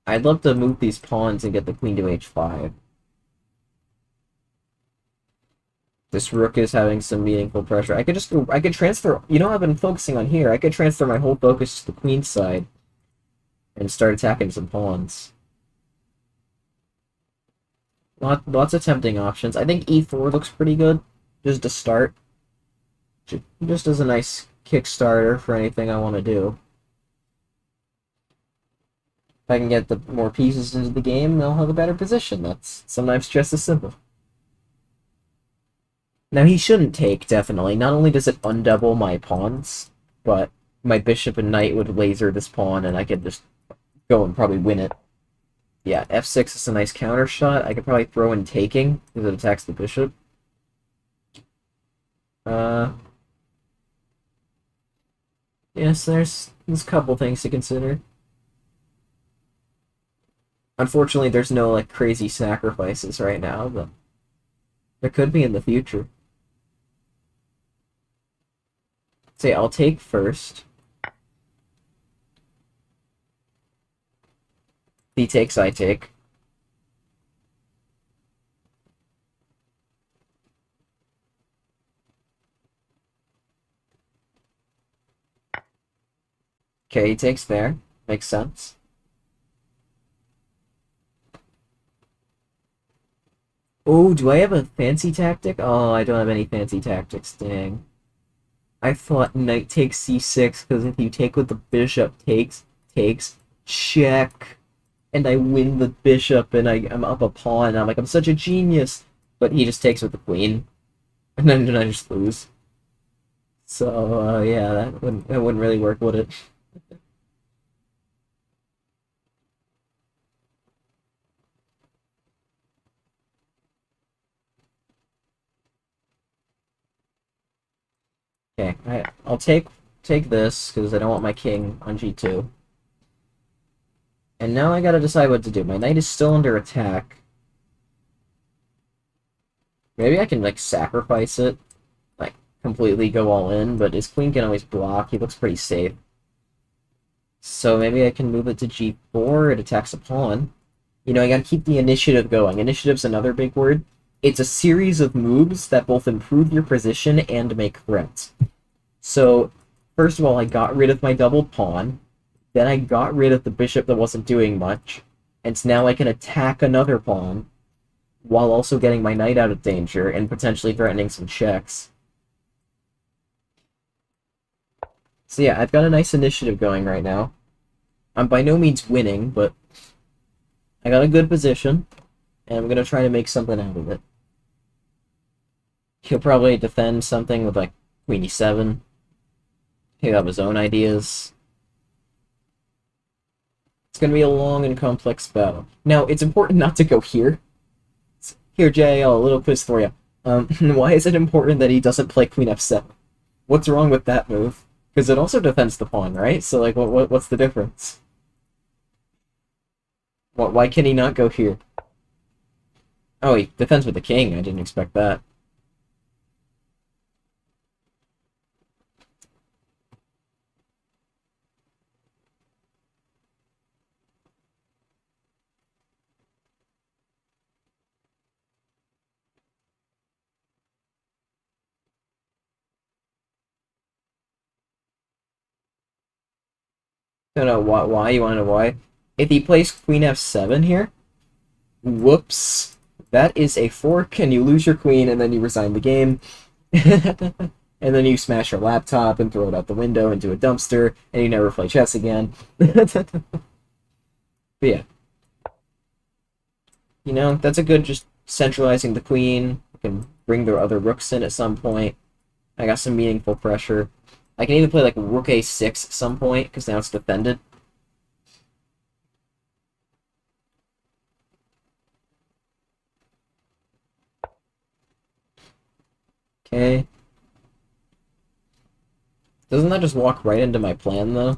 I'd love to move these pawns and get the queen to h5. This rook is having some meaningful pressure. I could transfer, you know what I've been focusing on here? I could transfer my whole focus to the queen's side and start attacking some pawns. Lots of tempting options. I think e4 looks pretty good, just to start. Just as a nice Kickstarter for anything I want to do. If I can get the more pieces into the game, they'll have a better position. That's sometimes just as simple. Now, he shouldn't take, definitely. Not only does it undouble my pawns, but my bishop and knight would laser this pawn, and I could just go and probably win it. Yeah, f6 is a nice counter shot. I could probably throw in taking, because it attacks the bishop. Yes, there's a couple things to consider. Unfortunately, there's no, like, crazy sacrifices right now, but there could be in the future. Say, I'll take first. He takes, I take. Okay, he takes there. Makes sense. Oh, do I have a fancy tactic? Oh, I don't have any fancy tactics, dang. I thought knight takes c6, because if you take with the bishop takes, check, and I win the bishop, and I'm up a pawn, I'm like, I'm such a genius! But he just takes with the queen, and then I just lose. So, yeah, that wouldn't really work, would it? Okay, I'll take this, because I don't want my king on g2. And now I gotta decide what to do. My knight is still under attack. Maybe I can, like, sacrifice it. Like, completely go all in, but his queen can always block. He looks pretty safe. So maybe I can move it to g4. It attacks a pawn. You know, I gotta keep the initiative going. Initiative's another big word. It's a series of moves that both improve your position and make threats. So, first of all, I got rid of my double pawn. Then I got rid of the bishop that wasn't doing much. And now I can attack another pawn while also getting my knight out of danger and potentially threatening some checks. So yeah, I've got a nice initiative going right now. I'm by no means winning, but I got a good position, and I'm gonna try to make something out of it. He'll probably defend something with, like, queen e7. He'll have his own ideas. It's gonna be a long and complex battle. Now, it's important not to go here. Here, JL, a little quiz for you. Why is it important that he doesn't play queen f7? What's wrong with that move? Because it also defends the pawn, right? So, like, what's the difference? Why can he not go here? Oh, he defends with the king. I didn't expect that. No, no, why? You want to know why? If he plays queen f7 here, whoops. That is a fork, and you lose your queen, and then you resign the game. And then you smash your laptop and throw it out the window into a dumpster, and you never play chess again. But yeah, you know, that's a good just centralizing the queen. You can bring the other rooks in at some point. I got some meaningful pressure. I can even play like rook a6 at some point, because now it's defended. Okay. Doesn't that just walk right into my plan, though?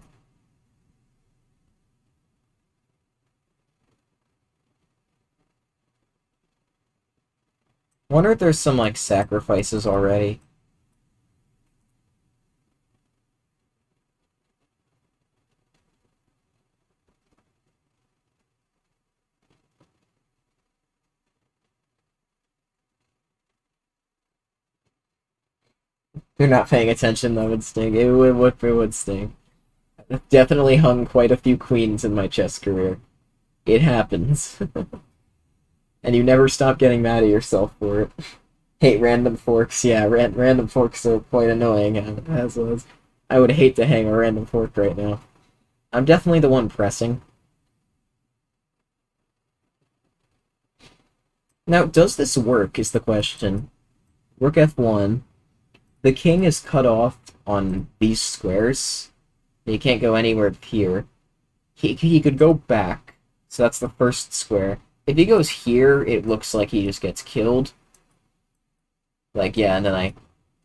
Wonder if there's some, like, sacrifices already. They're not paying attention, that would sting. It would sting. I've definitely hung quite a few queens in my chess career. It happens. And you never stop getting mad at yourself for it. Hate random forks. Yeah, random forks are quite annoying, as was. I would hate to hang a random fork right now. I'm definitely the one pressing. Now, does this work, is the question. Rook f1. The king is cut off on these squares. He can't go anywhere here. He could go back. So that's the first square. If he goes here, it looks like he just gets killed. Like, yeah, and then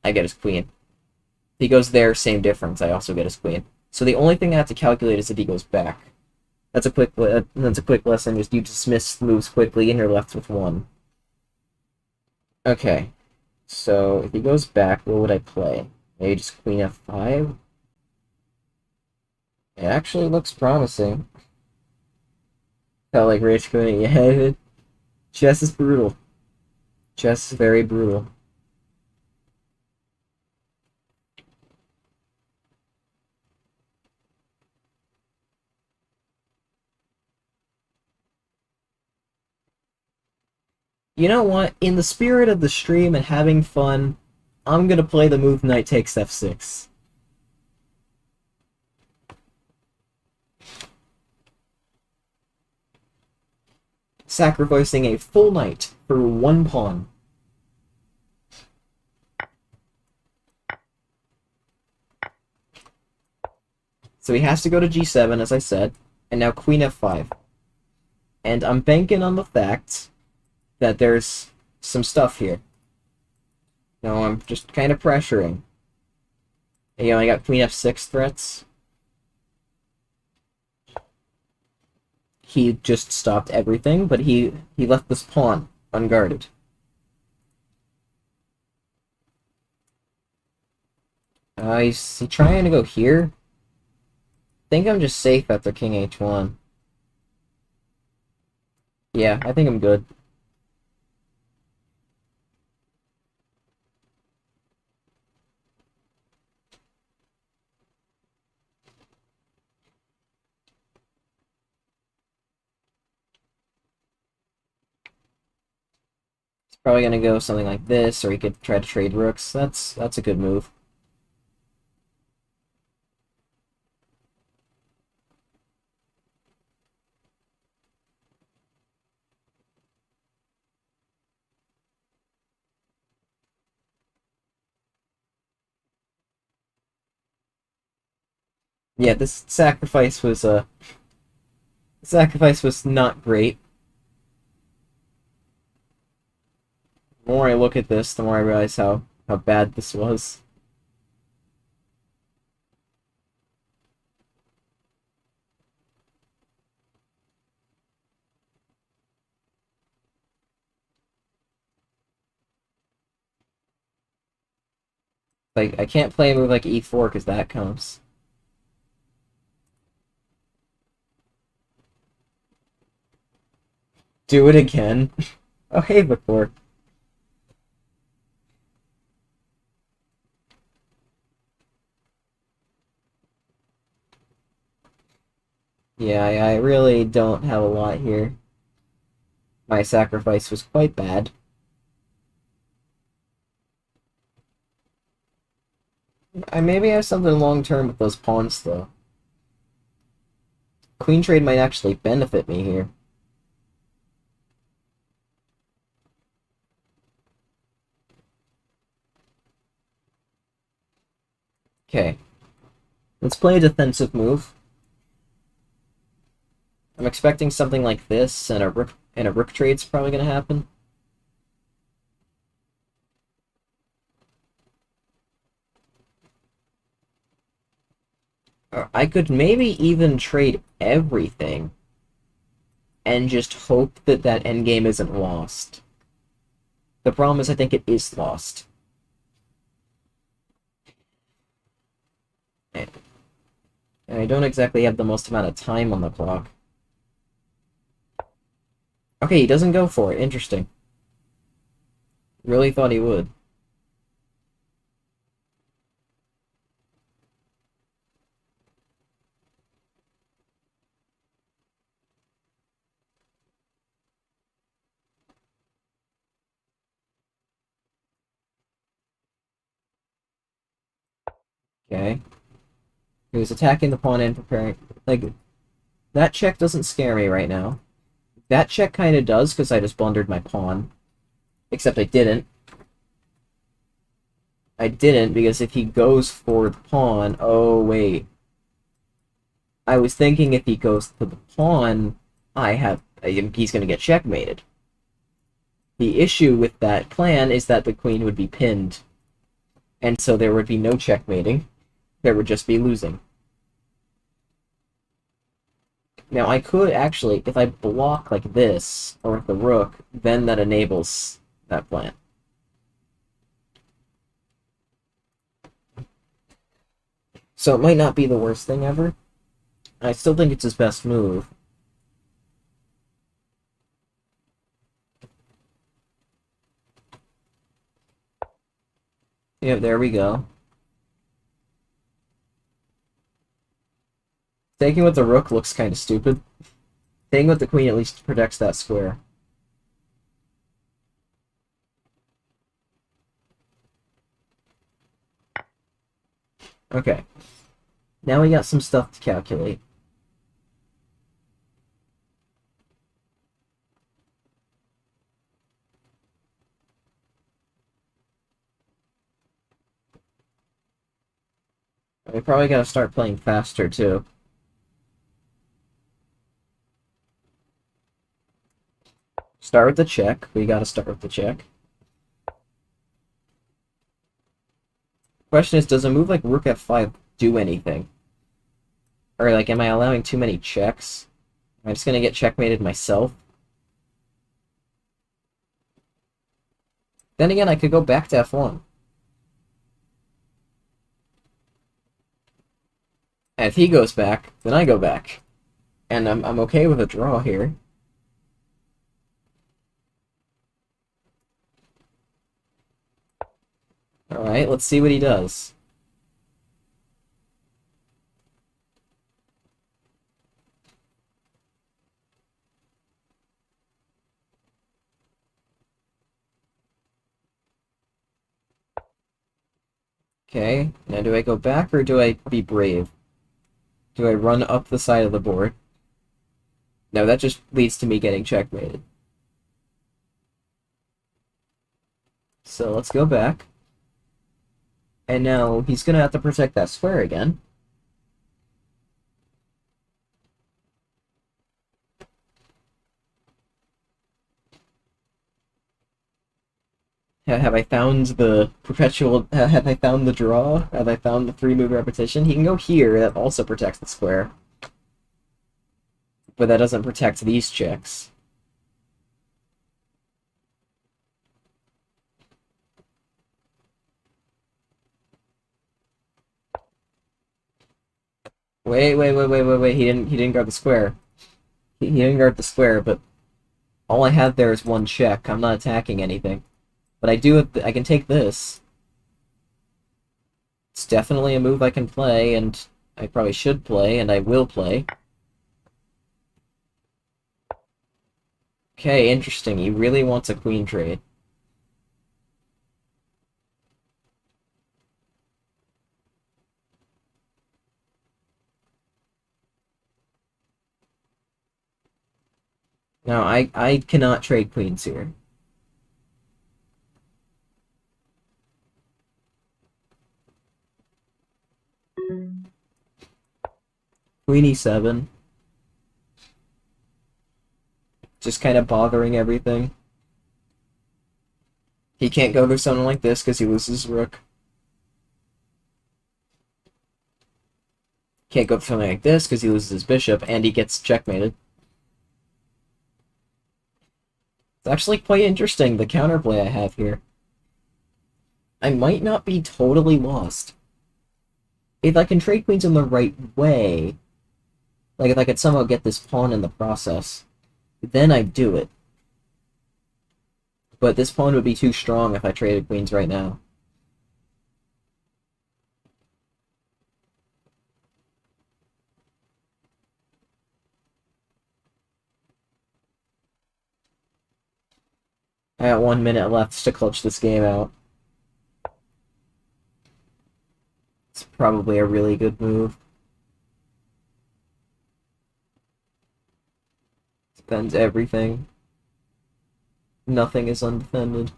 I get his queen. If he goes there, same difference. I also get his queen. So the only thing I have to calculate is if he goes back. That's a quick lesson. Just you dismiss moves quickly, and you're left with one. Okay. So if he goes back, what would I play? Maybe just queen f5? It actually looks promising. Felt like rage quitting. Yeah, chess is brutal. Chess is very brutal. You know what? In the spirit of the stream and having fun, I'm gonna play the move knight takes f6. Sacrificing a full knight for one pawn. So he has to go to g7, as I said, and now queen f5. And I'm banking on the fact that there's some stuff here. No, I'm just kind of pressuring. You know, I got queen f6 threats. He just stopped everything, but he left this pawn unguarded. Is he trying to go here? I think I'm just safe after king h1. Yeah, I think I'm good. He's probably gonna go something like this, or he could try to trade rooks. That's a good move. Yeah, this sacrifice was not great. The more I look at this, the more I realize how bad this was. Like, I can't play a move like e4 because that comes. Do it again. Oh, hey, Victor. Yeah, I really don't have a lot here. My sacrifice was quite bad. I maybe have something long term with those pawns, though. Queen trade might actually benefit me here. Okay. Let's play a defensive move. I'm expecting something like this, and a rook trade's probably gonna happen. I could maybe even trade everything and just hope that that endgame isn't lost. The problem is I think it is lost. And I don't exactly have the most amount of time on the clock. Okay, he doesn't go for it. Interesting. Really thought he would. Okay. He was attacking the pawn and preparing... Like, that check doesn't scare me right now. That check kind of does, because I just blundered my pawn. Except I didn't. I didn't, because if he goes for the pawn... Oh, wait. I was thinking if he goes to the pawn, he's going to get checkmated. The issue with that plan is that the queen would be pinned. And so there would be no checkmating. There would just be losing. Now, I could actually, if I block like this, or with the rook, then that enables that plan. So it might not be the worst thing ever. I still think it's his best move. Yep, there we go. Taking with the rook looks kind of stupid. Taking with the queen at least protects that square. Okay. Now we got some stuff to calculate. We probably gotta start playing faster, too. Start with the check. We gotta start with the check. Question is, does a move like Rook F5 do anything? Or, like, am I allowing too many checks? Am I just gonna get checkmated myself? Then again, I could go back to F1. And if he goes back, then I go back. And I'm okay with a draw here. Alright, let's see what he does. Okay, now do I go back or do I be brave? Do I run up the side of the board? No, that just leads to me getting checkmated. So let's go back. And now he's gonna have to protect that square again. Have I found the perpetual... Have I found the draw? Have I found the 3-move repetition? He can go here, that also protects the square. But that doesn't protect these checks. Wait. He didn't guard the square. He didn't guard the square, but all I have there is one check. I'm not attacking anything. But I can take this. It's definitely a move I can play, and I probably should play, and I will play. Okay, interesting. He really wants a queen trade. Now, I cannot trade queens here. Queen e7. Just kind of bothering everything. He can't go through something like this because he loses his rook. Can't go through something like this because he loses his bishop, and he gets checkmated. It's actually quite interesting, the counterplay I have here. I might not be totally lost. If I can trade queens in the right way, like if I could somehow get this pawn in the process, then I'd do it. But this pawn would be too strong if I traded queens right now. I got 1 minute left to clutch this game out. It's probably a really good move. Defends everything. Nothing is undefended.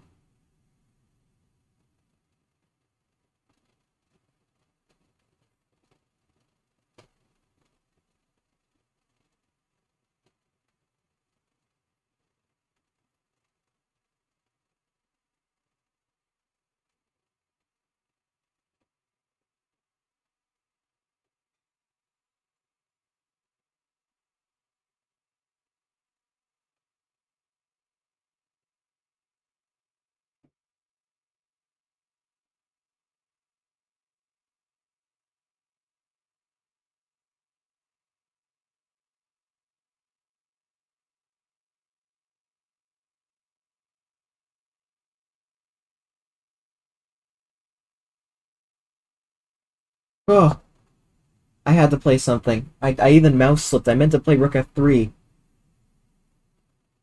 Oh, I had to play something. I even mouse slipped. I meant to play Rook F3.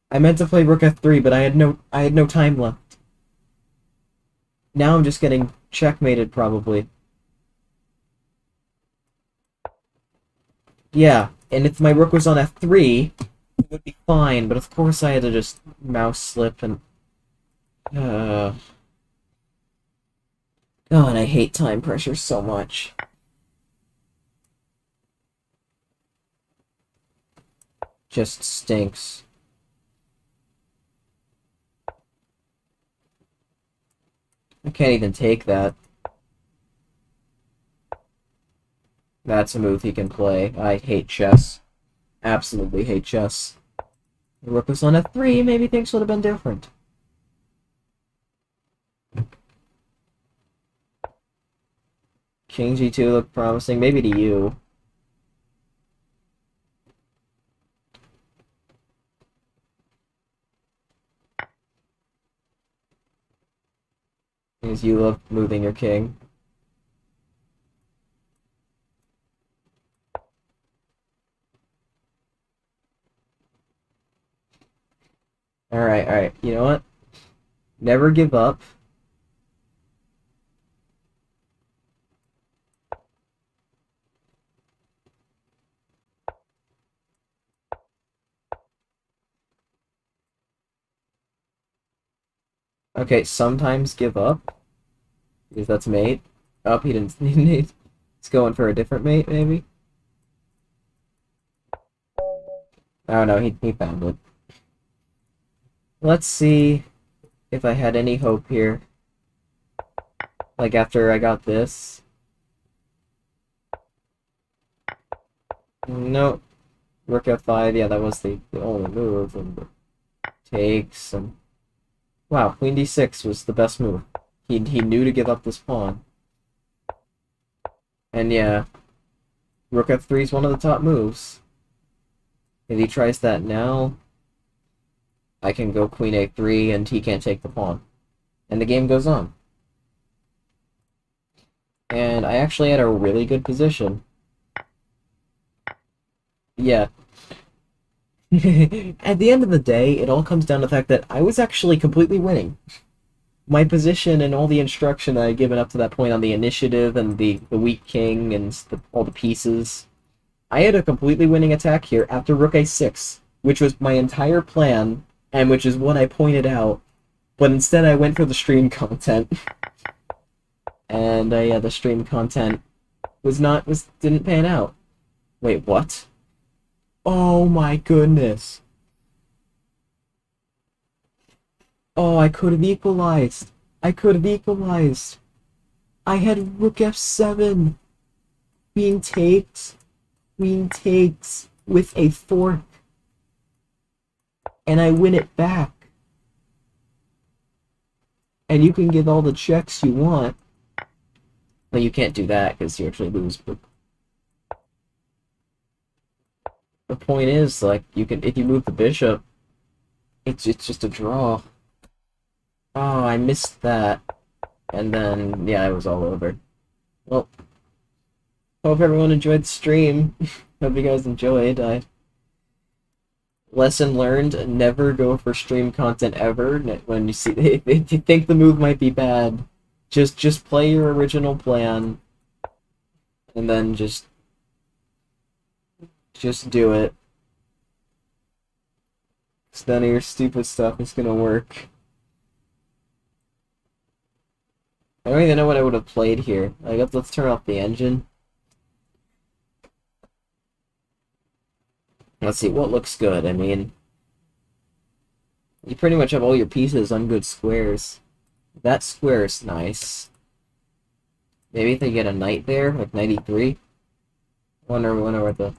I meant to play Rook F3, but I had no time left. Now I'm just getting checkmated, probably. Yeah, and if my rook was on f3, it would be fine, but of course I had to just mouse slip and... God, I hate time pressure so much. Just stinks. I can't even take that. That's a move he can play. I hate chess. Absolutely hate chess. The rook was on f3, maybe things would have been different. King g2 looked promising, maybe to you. Because you love moving your king. Alright, alright. You know what? Never give up. Okay, sometimes give up. Because that's mate. Up, he didn't. He's going for a different mate, maybe? Oh no, he found it. Let's see if I had any hope here. Like after I got this. Nope. Rook f5, yeah, that was the only move. And takes and... Wow, queen d6 was the best move. He knew to give up this pawn. And yeah, rook f3 is one of the top moves. If he tries that now, I can go queen a3 and he can't take the pawn. And the game goes on. And I actually had a really good position. Yeah. At the end of the day, it all comes down to the fact that I was actually completely winning. My position and all the instruction I had given up to that point on the initiative and the weak king and all the pieces, I had a completely winning attack here after rook a6, which was my entire plan, and which is what I pointed out, but instead I went for the stream content. And yeah, the stream content didn't pan out. Wait, what? Oh my goodness. Oh, I could have equalized. I could have equalized. I had rook f7. Queen takes. Queen takes with a fork. And I win it back. And you can get all the checks you want. But you can't do that because you actually lose. But the point is, like, you can, if you move the bishop, it's just a draw. Oh, I missed that. And then, yeah, it was all over. Well, hope everyone enjoyed the stream. Hope you guys enjoyed. Lesson learned, never go for stream content ever. When you see, if you think the move might be bad, just play your original plan. And then just do it. 'Cause none of your stupid stuff is gonna work. I don't even know what I would have played here. Let's turn off the engine. Let's see, what looks good? I mean, you pretty much have all your pieces on good squares. That square is nice. Maybe if they get a knight there, like knight e3. Wonder what the...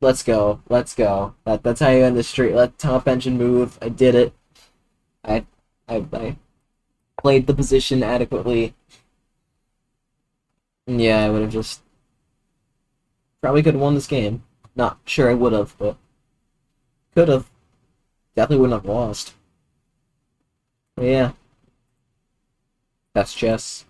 Let's go. Let's go. That's how you end the street. Let top engine move. I did it. I played the position adequately. Yeah, I would have just... Probably could have won this game. Not sure I would have, but... Could have. Definitely wouldn't have lost. But yeah. That's chess.